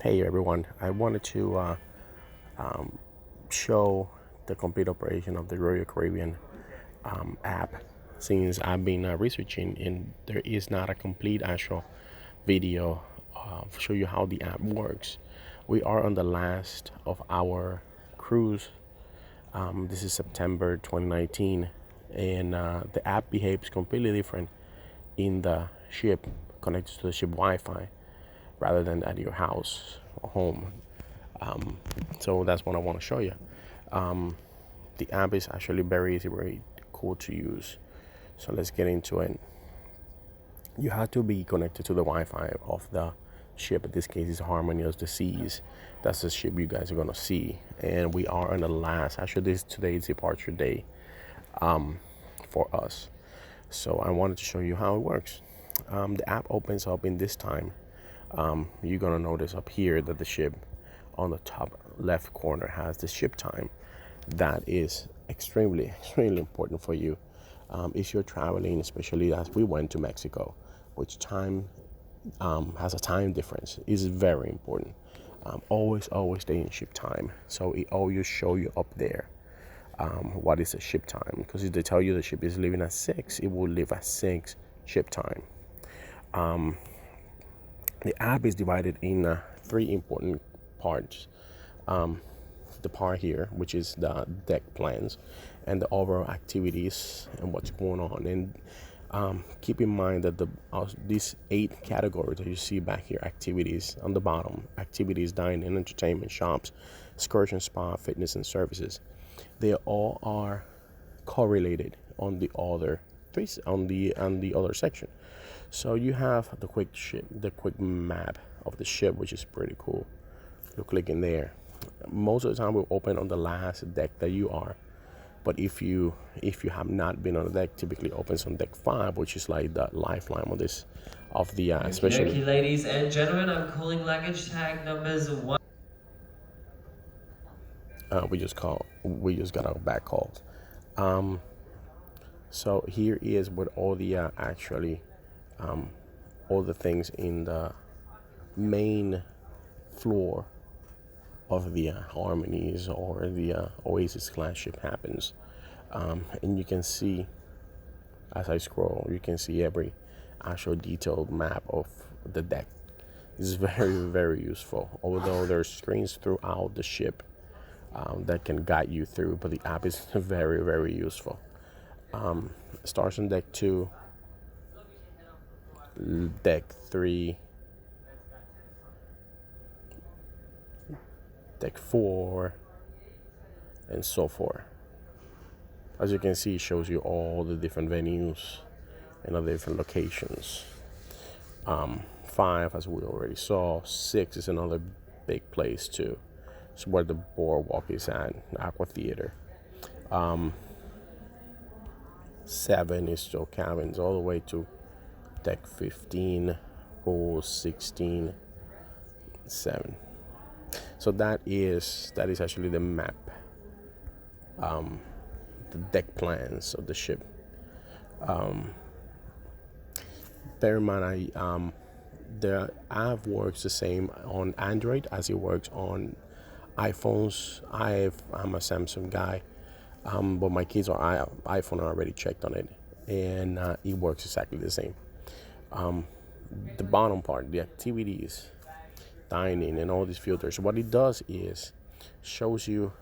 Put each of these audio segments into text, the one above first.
Hey everyone, I wanted to show the complete operation of the Royal Caribbean app since I've been researching and there is not a complete actual video show you how the app works. We are on the last of our cruise. This is September 2019 and the app behaves completely different in the ship connected to the ship Wi-Fi rather than at your house or home. So that's what I want to show you. The app is actually very easy, very cool to use. So let's get into it. You have to be connected to the Wi-Fi of the ship. In this case, it's Harmony of the Seas. That's the ship you guys are gonna see. And we are on the last. Actually, this today is departure day for us. So I wanted to show you how it works. The app opens up in this time. You're gonna notice up here that the ship on the top left corner has the ship time. That is extremely important for you if you're traveling, especially as we went to Mexico, which time has a time difference. Is very important. Always stay in ship time, so it always show you up there what is the ship time, because if they tell you the ship is leaving at 6, it will leave at 6 ship time. The app is divided in 3 important parts. The part here, which is the deck plans and the overall activities and what's going on. And keep in mind that these 8 categories that you see back here, activities on the bottom, activities, dining, entertainment, shops, excursion, spa, fitness, and services, they all are correlated on the other other section. So you have the quick map of the ship, which is pretty cool. You click in there. Most of the time, we'll open on the last deck that you are. But if you have not been on the deck, typically opens on deck 5, which is like the lifeline of this, of the especially. Okay, ladies and gentlemen, I'm calling luggage tag numbers 1. We just got our back calls. So here is with all the actually all the things in the main floor of the Harmonies or the Oasis class ship happens. And you can see, as I scroll, you can see every actual detailed map of the deck. This is very useful, although there's screens throughout the ship that can guide you through, but the app is very useful. Starts on deck 2, deck 3, deck 4, and so forth. As you can see, it shows you all the different venues and the different locations. 5, as we already saw. 6 is another big place too. It's where the boardwalk is at, Aqua Theater. 7 is still cabins all the way to deck 15, pool 16, 7. So that is actually the map, the deck plans of the ship. Bear in mind, the app works the same on Android as it works on iPhones. I'm a Samsung guy, but my kids are iPhone. I already checked on it, and it works exactly the same. The bottom part, the activities, dining, and all these filters. What it does is shows you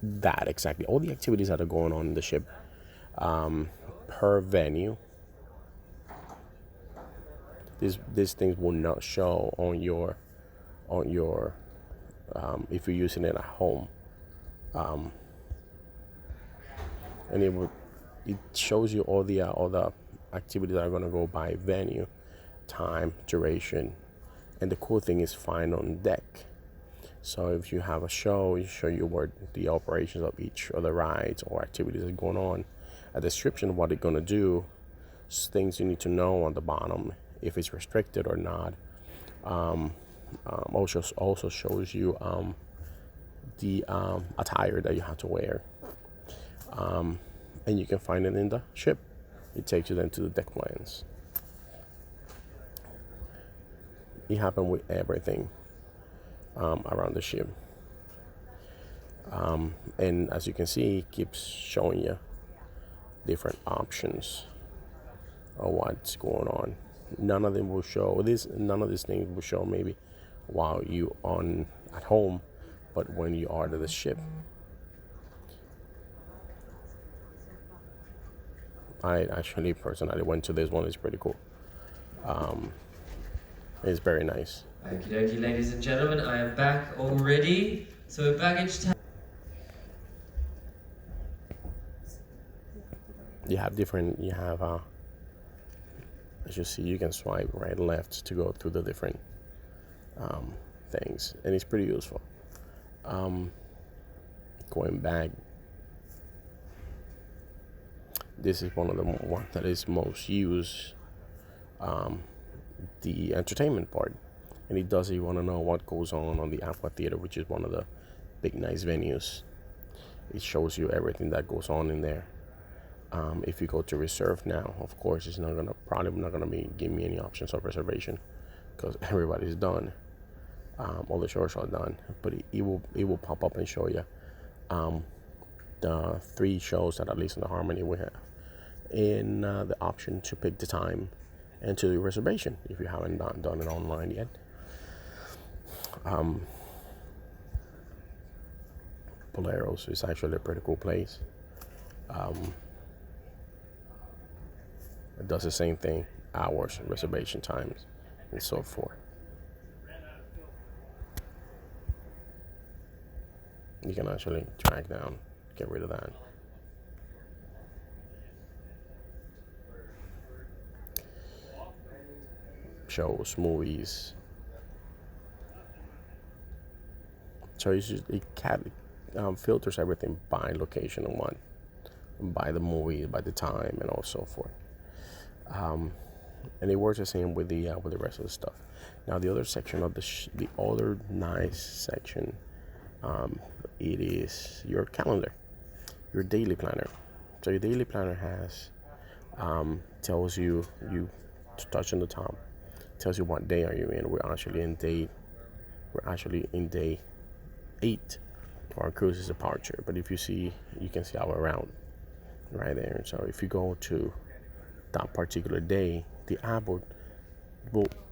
that exactly all the activities that are going on in the ship per venue. These things will not show on your if you're using it at home, and it shows you all the activities that are going to go by venue, time, duration, and the cool thing is find on deck. So if you have a show, it show you where the operations of each of the rides or activities are going on, a description of what they're going to do, things you need to know on the bottom, if it's restricted or not. Also shows you the attire that you have to wear, and you can find it in the ship. It takes you then to the deck plans. It happened with everything. around the ship. And as you can see, it keeps showing you different options of what's going on. None of them will show this. None of these things will show maybe while you on at home, but when you are to the ship. I actually personally went to this one. It's pretty cool. It's very nice. Okie dokie, ladies and gentlemen, I am back already. So baggage tag. You have different. You have as you see, you can swipe right and left to go through the different things, and it's pretty useful. Going back, this is one of the one that is most used, the entertainment part, and it does. You want to know what goes on the amphitheater, which is one of the big nice venues. It shows you everything that goes on in there. If you go to reserve now, of course, it's probably not gonna be give me any options of reservation because everybody's done. All the shows are done, but it will pop up and show you the 3 shows that at least in the Harmony we have, and the option to pick the time and to do reservation if you haven't done it online yet. Poleros is actually a pretty cool place. It does the same thing, hours, reservation times, and so forth. You can actually drag down, get rid of that. Shows, movies. So it filters everything by location and what, by the movie, by the time, and all so forth. And it works the same with the rest of the stuff. Now the other section of the other nice section, it is your calendar, your daily planner. So your daily planner has tells you to touch on the top, tells you what day are you in. We're actually in day 8 for our cruise's departure. But if you see, you can see our route right there. So if you go to that particular day, the app will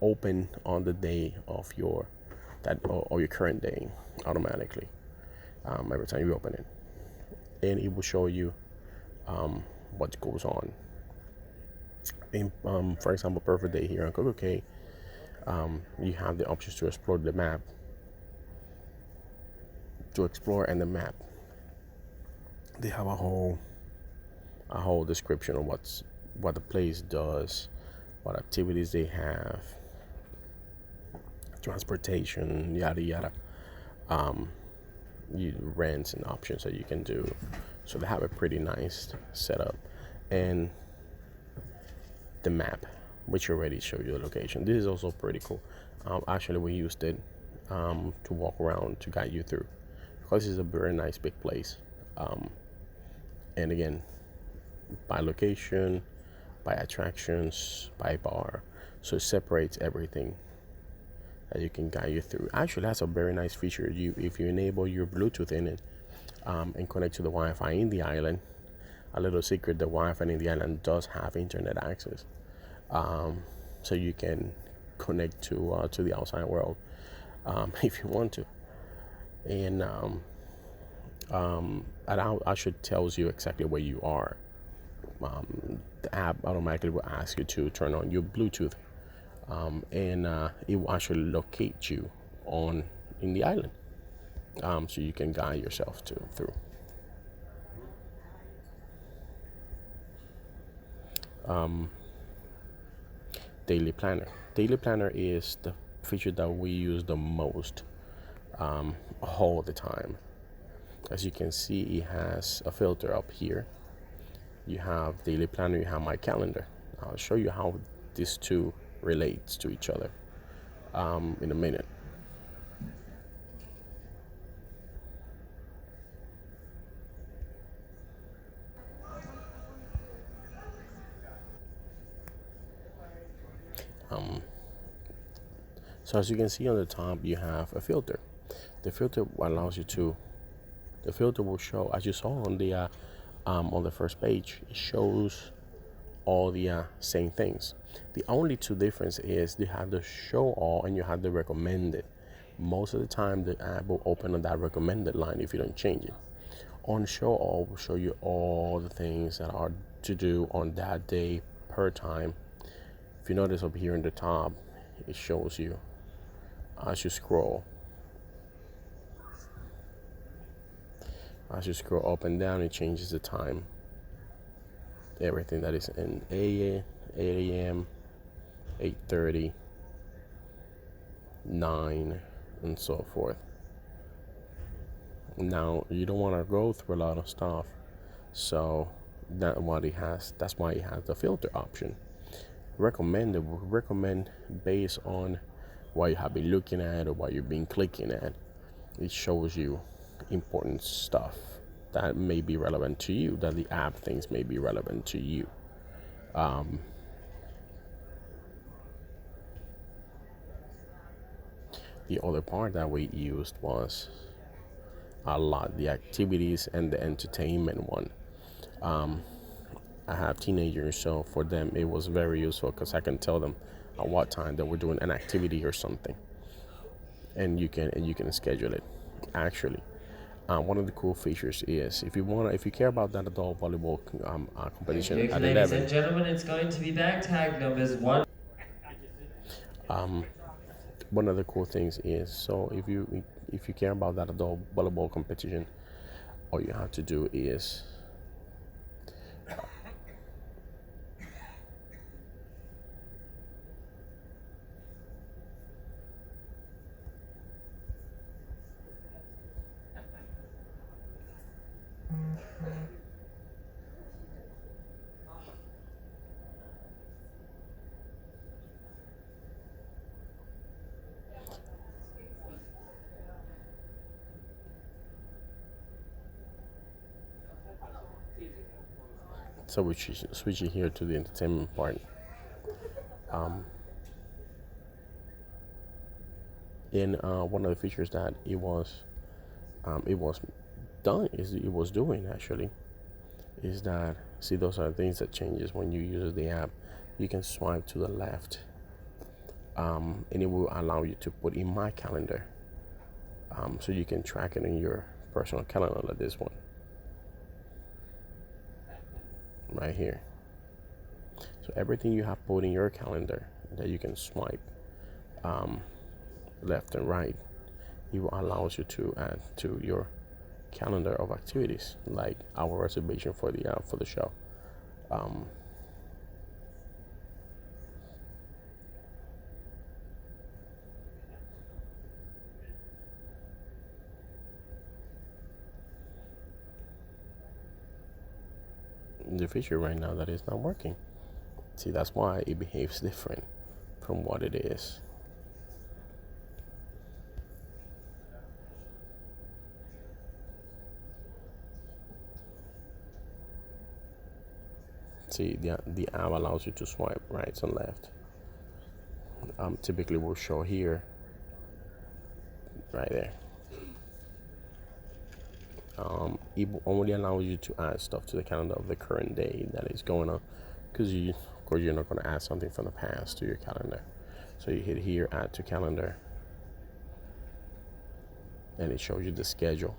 open on the day of your current day automatically, every time you open it, and it will show you what goes on. In, for example, perfect day here on Coco Cay, you have the options to explore the map, and the map. They have a whole description of what the place does, what activities they have, transportation, yada yada, rents and options that you can do. So they have a pretty nice setup, and the map, which already show you the location. This is also pretty cool. Actually, we used it to walk around to guide you through, because it's a very nice big place. And again, by location, by attractions, by bar, so it separates everything that you can guide you through. Actually, that's a very nice feature. If you enable your Bluetooth in it, and connect to the Wi-Fi in the island. A little secret: the Wi-Fi in the island does have internet access, so you can connect to the outside world if you want to. And I should tells you exactly where you are. The app automatically will ask you to turn on your Bluetooth, and it will actually locate you in the island, so you can guide yourself through. Daily planner. Daily planner is the feature that we use the most, all the time. As you can see, it has a filter up here. You have daily planner, you have my calendar. I'll show you how these two relates to each other in a minute. So as you can see on the top, you have a filter. The filter allows you to. The filter will show, as you saw on the first page, it shows all the same things. The only two difference is you have the show all and you have the recommended. Most of the time, the app will open on that recommended line if you don't change it. On show all will show you all the things that are to do on that day per time. If you notice up here in the top, it shows you as you scroll. As you scroll up and down, it changes the time. Everything that is in 8 a.m., 8:30, 9, and so forth. Now you don't want to go through a lot of stuff, so that's why it has the filter option. Recommended will recommend based on what you have been looking at or what you've been clicking at. It shows you important stuff that may be relevant to you, that the app thinks may be relevant to you. The other part that we used was a lot the activities and the entertainment one. I have teenagers, so for them it was very useful because I can tell them at what time that we're doing an activity or something, and you can schedule it. Actually, one of the cool features is if you care about that adult volleyball competition Okay, at ladies 11. and gentlemen, it's going to be bag tag numbers 1. One of the cool things is, so if you care about that adult volleyball competition, all you have to do is so we switch it here to the entertainment part. In one of the features that it was done is it was doing actually is that, see, those are things that changes when you use the app. You can swipe to the left, and it will allow you to put in my calendar, so you can track it in your personal calendar, like this one right here. So everything you have put in your calendar that you can swipe left and right, it will allows you to add to your calendar of activities, like our reservation for the show. The feature right now that is not working. See, that's why it behaves different from what it is. See, the app allows you to swipe right and left. Typically, will show here, right there. It only allows you to add stuff to the calendar of the current day that is going on, because of course, you're not going to add something from the past to your calendar. So you hit here, add to calendar, and it shows you the schedule.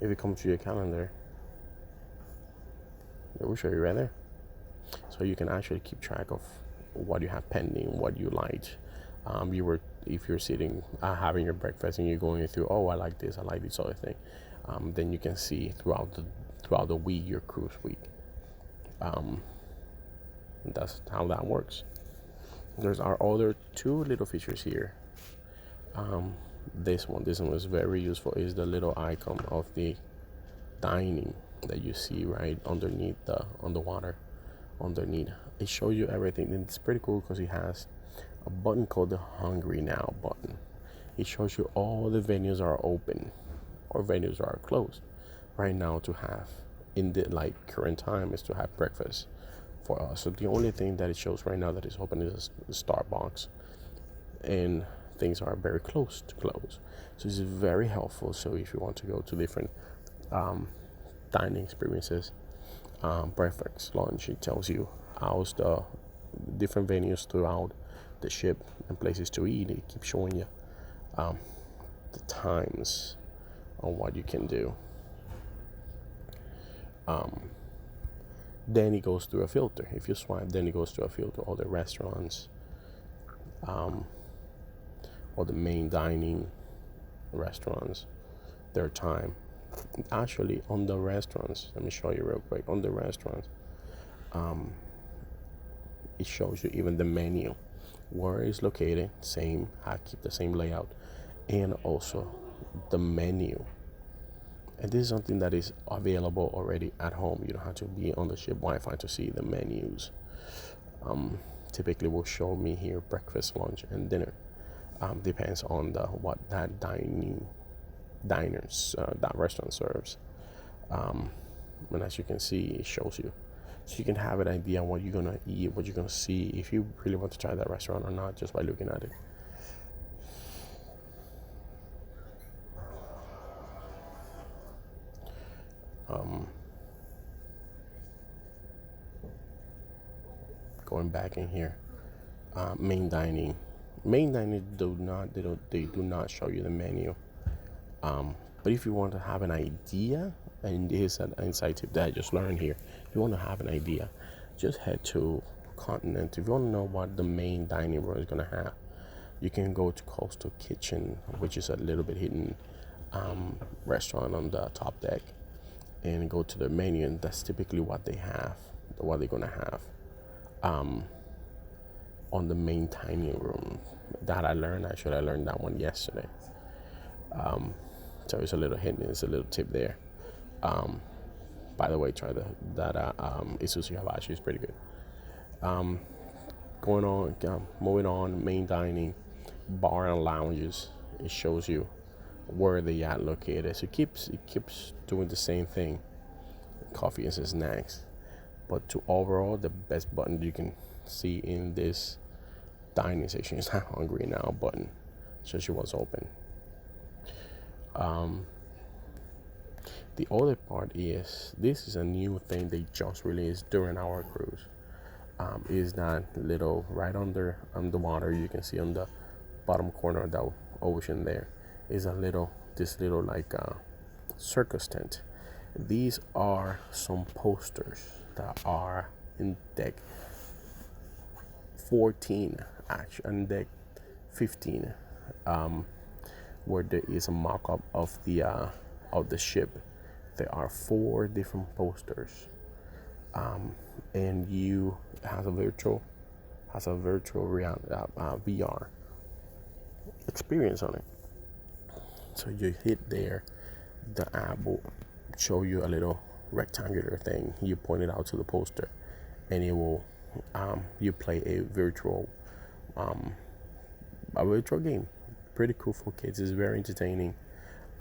If you come to your calendar, it will show you right there. So you can actually keep track of what you have pending, what you liked. If you're sitting having your breakfast and you're going through, oh, I like this other thing, then you can see throughout the week, your cruise week. That's how that works. There's our other two little features here. This one is very useful. Is the little icon of the dining that you see right underneath on the water. Underneath, it shows you everything, and it's pretty cool because it has a button called the Hungry Now button. It shows you all the venues are open or venues are closed right now to have in the current time is to have breakfast for us. So the only thing that it shows right now that is open is Starbucks and things are very close to close. So it's very helpful. So if you want to go to different dining experiences, breakfast, lunch, it tells you how's the different venues throughout the ship and places to eat. It keeps showing you the times on what you can do. Then it goes through a filter. If you swipe, then it goes through a filter. All the restaurants, or the main dining restaurants, their time. Actually, on the restaurants, let me show you real quick. On the restaurants, it shows you even the menu, where it's located, same, I keep the same layout, and also the menu. And this is something that is available already at home. You don't have to be on the ship Wi-Fi to see the menus. Typically will show me here breakfast, lunch, and dinner. Depends on what that that restaurant serves. And as you can see, it shows you, so you can have an idea what you're gonna eat, what you're gonna see, if you really want to try that restaurant or not, just by looking at it. Going back in here, main dining. Main dining they do not show you the menu. But if you want to have an idea, and this is an inside tip that I just learned here, if you want to have an idea, just head to Continent. If you want to know what the main dining room is gonna have, you can go to Coastal Kitchen, which is a little bit hidden restaurant on the top deck, and go to the menu, and that's typically what they have, what they're gonna have on the main dining room. That I learned that one yesterday. So it's a little hidden, it's a little tip there. By the way, try that Isuzu Hibachi is pretty good. Going on, moving on, main dining, bar and lounges. It shows you where they are located. So it keeps doing the same thing. Coffee and snacks. But to overall, the best button you can see in this dining section is "I'm hungry now" button. Shows you what's open. The other part is, this is a new thing they just released during our cruise. Is that little right under the water, you can see on the bottom corner of the ocean there is this little like circus tent. These are some posters that are in deck 14, actually, and deck 15, where there is a mock-up of the ship. There are 4 different posters, and you has a virtual VR experience on it. So you hit there, the app will show you a little rectangular thing. You point it out to the poster, and it will you play a virtual game. Pretty cool for kids. It's very entertaining,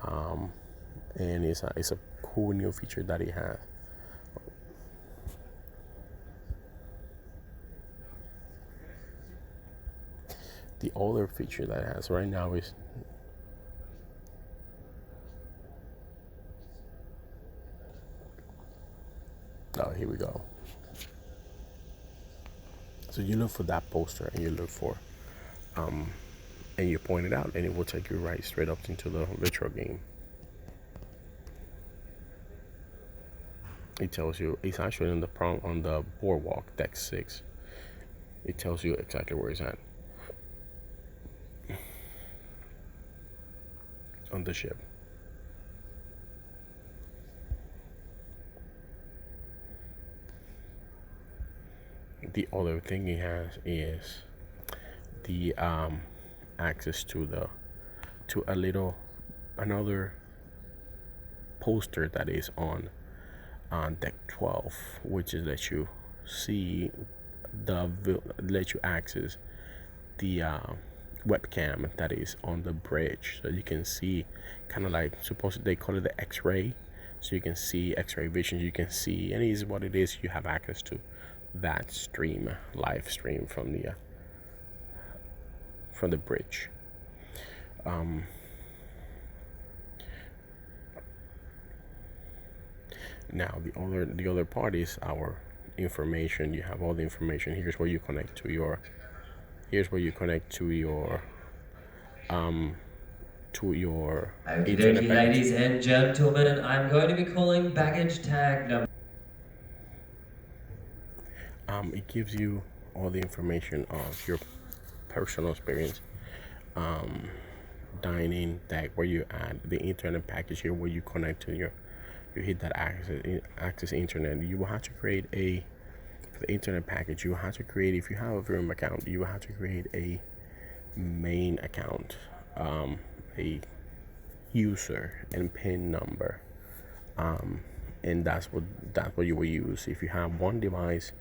and it's a cool new feature that it has. The other feature that it has right now is here we go. So you look for that poster, and you look for and you point it out, and it will take you right straight up into the virtual game. It tells you it's actually on the boardwalk, deck 6. It tells you exactly where it's at on the ship. The other thing it has is the access to another poster that is on deck 12, which is let you access the webcam that is on the bridge, so you can see, kind of like, supposedly they call it the X-ray, so you can see X-ray vision. You can see, and it is what it is. You have access to that live stream from the bridge. Now the other part is our information. You have all the information. Here's where you connect to your. Here's where you connect to your Okie internet dokie, package. ladies and gentlemen, I'm going to be calling baggage tag number. It gives you all the information of your personal experience, dining, that where you add the internet package here, where you connect to you hit that access internet. You will have to create for the internet package. You will have to create, if you have a Vim account, you will have to create a main account, a user and PIN number, and that's what you will use. If you have one device,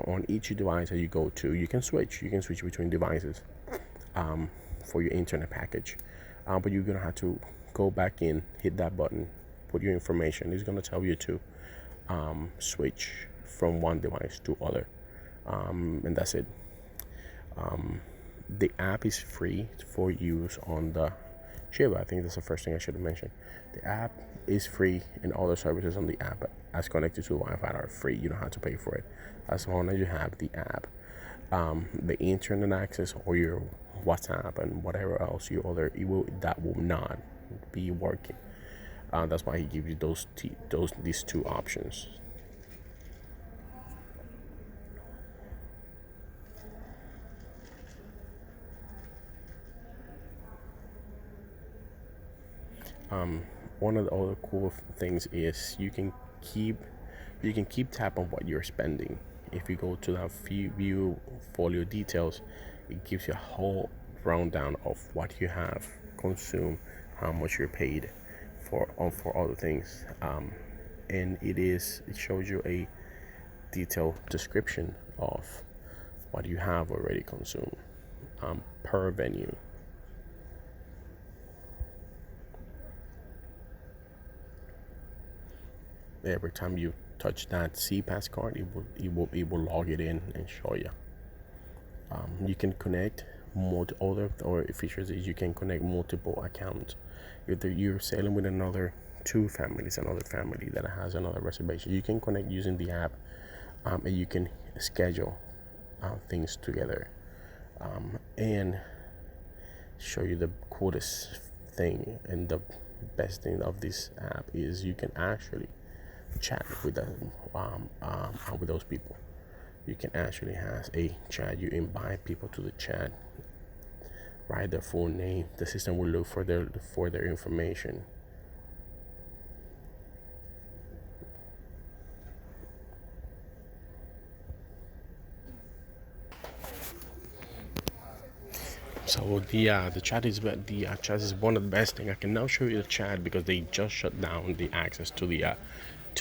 on each device that you go to, you can switch between devices, for your internet package, but you're gonna have to go back in, hit that button, put your information. It's gonna tell you to switch from one device to other, and that's it. The app is free for use on the ship. I think that's the first thing I should have mentioned. The app is free, and all the services on the app as connected to Wi-Fi are free. You don't have to pay for it as long as you have the app. The internet access or your WhatsApp and whatever else that will not be working. That's why he gives you these two options. One of the other cool things is you can keep tab on what you're spending. If you go to that view folio details, it gives you a whole rundown of what you have consumed, how much you're paid for other things, and it shows you a detailed description of what you have already consumed, per venue. Every time you touch that CPass card, it will log it in and show you. You can connect other features is you can connect multiple accounts. If you're sailing with another family that has another reservation, you can connect using the app, and you can schedule things together, and show you the coolest thing and the best thing of this app is you can actually chat with those people. You can actually have a chat. You invite people to the chat, write their full name. The system will look for their information. So the chat is one of the best thing. I can now show you the chat because they just shut down the access to the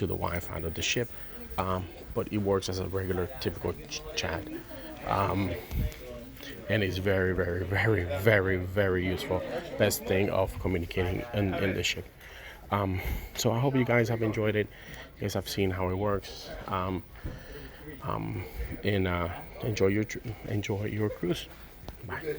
Wi-Fi of the ship, but it works as a regular typical chat, and it's very very very very very useful. Best thing of communicating in the ship. So I hope you guys have enjoyed it. You guys have seen how it works, and enjoy your cruise. Bye.